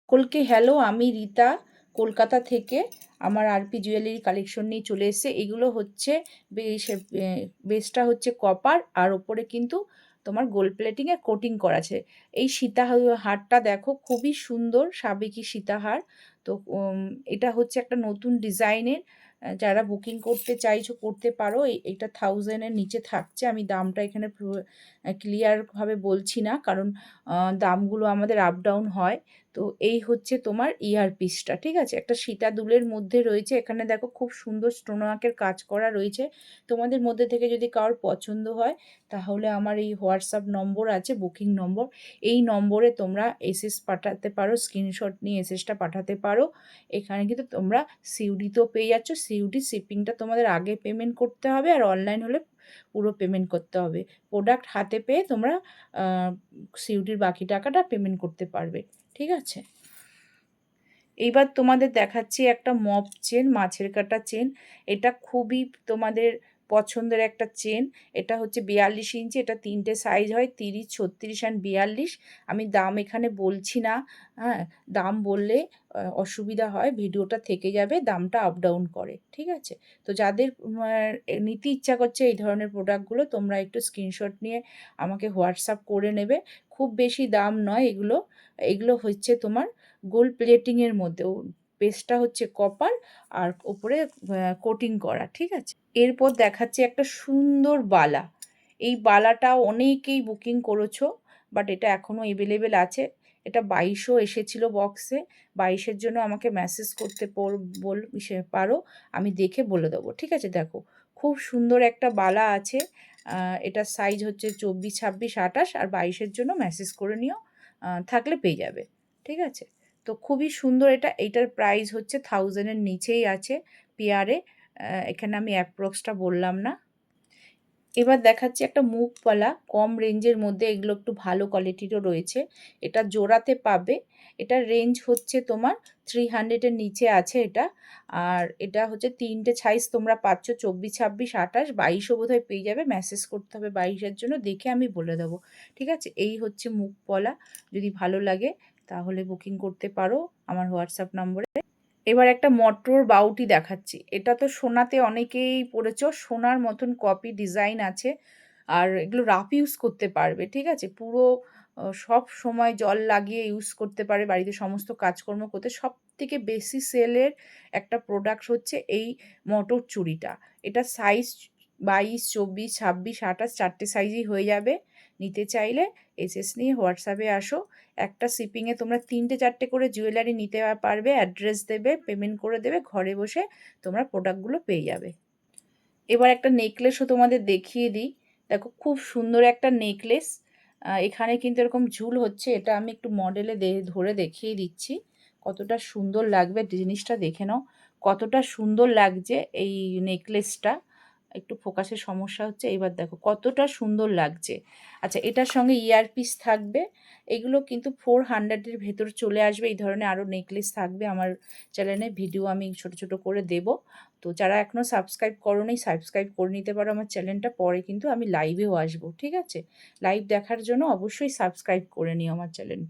সকলকে হ্যালো, আমি রীতা কলকাতা থেকে। আমার আরপি জুয়েলারি কালেকশন নিয়ে চলে এসেছে। এগুলো হচ্ছে বেসটা হচ্ছে কপার, আর ওপরে কিন্তু তোমার গোল্ড প্লেটিংয়ে কোটিং করা আছে। এই হারটা দেখো, খুবই সুন্দর সাবেকি সীতাহার। তো এটা হচ্ছে একটা নতুন ডিজাইনের। যারা বুকিং করতে চাইছো করতে পারো। এটা 1000-এর নিচে থাকছে। আমি দামটা এখানে ক্লিয়ারভাবে বলছি না, কারণ দামগুলো আমাদের আপ ডাউন হয়। তো এই হচ্ছে তোমার ইয়ারপিসটা, ঠিক আছে? একটা সীতা দুলের মধ্যে রয়েছে। এখানে দেখো খুব সুন্দর স্টোনওয়ার্কের কাজ করা রয়েছে। তোমাদের মধ্যে থেকে যদি কারোর পছন্দ হয়, তাহলে আমার এই হোয়াটসঅ্যাপ নম্বর আছে, বুকিং নম্বর। এই নম্বরে তোমরা এসএস পাঠাতে পারো, স্ক্রিনশট নিয়ে এসএসটা পাঠাতে পারো। এখানে কিন্তু তোমরা সিউডিতেও পেয়ে যাচ্ছ। সিউডি শিপিংটা তোমাদের আগে পেমেন্ট করতে হবে, আর অনলাইন হলে পুরো পেমেন্ট করতে হবে। প্রোডাক্ট হাতে পেয়ে তোমরা সিউডির বাকি টাকাটা পেমেন্ট করতে পারবে, ঠিক আছে? এইবার তোমাদের দেখাচ্ছি একটা মপ চেন, মাছের কাটা চেন। এটা খুবই তোমাদের পছন্দের একটা চেন। এটা হচ্ছে 42 ইঞ্চি। এটা 3টে সাইজ হয়, 30, 36 অ্যান্ড 42। আমি দাম এখানে বলছি না, হ্যাঁ। দাম বললে অসুবিধা হয়, ভিডিওটা থেকে যাবে, দামটা আপ ডাউন করে, ঠিক আছে? তো যাদের নিতে ইচ্ছা করছে এই ধরনের প্রোডাক্টগুলো, তোমরা একটু স্ক্রিনশট নিয়ে আমাকে হোয়াটসঅ্যাপ করে নেবে। খুব বেশি দাম নয় এগুলো। এগুলো হচ্ছে তোমার গোল্ড প্লেটিংয়ের মধ্যে। বেসটা হচ্ছে কপার, আর ওপরে কোটিং করা, ঠিক আছে? এরপর দেখাচ্ছি একটা সুন্দর বালা। এই বালাটা অনেকেই বুকিং করেছো, বাট এটা এখনও অ্যাভেলেবেল আছে। এটা 2200 এসেছিলো বক্সে। 22-এর জন্য আমাকে মেসেজ করতে পারো, আমি দেখে বলে দেবো, ঠিক আছে? দেখো, খুব সুন্দর একটা বালা আছে। এটা সাইজ হচ্ছে 24, 26, 28, আর 22-এর জন্য মেসেজ করে নিও, থাকলে পেয়ে যাবে, ঠিক আছে? তো খুবই সুন্দর এটা। এইটার প্রাইস হচ্ছে 1000-এর নিচেই আছে পেয়ারে। এখানে আমি অ্যাপ্রক্সটা বললাম না। এবার দেখাচ্ছি একটা মুখওয়ালা, কম রেঞ্জের মধ্যে। এগুলো একটু ভালো কোয়ালিটিরও রয়েছে। এটা জোড়াতে পাবে। এটার রেঞ্জ হচ্ছে তোমার 300-এর নিচে আছে এটা। আর এটা হচ্ছে 3টে সাইজ তোমরা পাচ্ছ, 24, 26, 28, 22ও বোধহয় পেয়ে যাবে। মেসেজ করতে হবে 22-এর জন্য, দেখে আমি বলে দেবো, ঠিক আছে? এই হচ্ছে মুখওয়ালা। যদি ভালো লাগে তাহলে বুকিং করতে পারো আমার হোয়াটসঅ্যাপ নম্বরে। এবার একটা মটর বাউটি দেখাচ্ছি। এটা তো সোনাতে অনেকেই পড়েছ, সোনার মতন কপি ডিজাইন আছে। আর এগুলো রাফ ইউজ করতে পারবে, ঠিক আছে? পুরো সব সময় জল লাগিয়ে ইউজ করতে পারে, বাড়িতে সমস্ত কাজকর্ম করতে। সব থেকে বেশি সেলের একটা প্রোডাক্ট হচ্ছে এই মটর চুড়িটা। এটা সাইজ 22, 24, 26, 28, 4টে সাইজই হয়ে যাবে। নিতে চাইলে এসএস নিয়ে হোয়াটসঅ্যাপে আসো। একটা শিপিংয়ে তোমরা 3টে 4টে করে জুয়েলারি নিতে পারবে। অ্যাড্রেস দেবে, পেমেন্ট করে দেবে, ঘরে বসে তোমরা প্রোডাক্টগুলো পেয়ে যাবে। এবার একটা নেকলেসও তোমাদের দেখিয়ে দিই। দেখো, খুব সুন্দর একটা নেকলেস। এখানে কিন্তু এরকম ঝুল হচ্ছে। এটা আমি একটু মডেলে ধরে দেখিয়ে দিচ্ছি কতটা সুন্দর লাগবে। জিনিসটা দেখে নাও কতটা সুন্দর লাগছে এই নেকলেসটা। একটু ফোকাসের সমস্যা হচ্ছে। এবার দেখো কতটা সুন্দর লাগছে। আচ্ছা, এটার সঙ্গে ইয়ারপিস থাকবে। এগুলো কিন্তু 400-এর ভেতর চলে আসবে। এই ধরনের আরও নেকলেস থাকবে আমার চ্যানেলে, ভিডিও আমি ছোট ছোট করে দেব। তো যারা এখনও সাবস্ক্রাইব করোনি, সাবস্ক্রাইব করে নিতে পারো আমার চ্যানেলটা। পরে কিন্তু আমি লাইভেও আসবো, ঠিক আছে? লাইভ দেখার জন্য অবশ্যই সাবস্ক্রাইব করে নিও আমার চ্যানেলটা।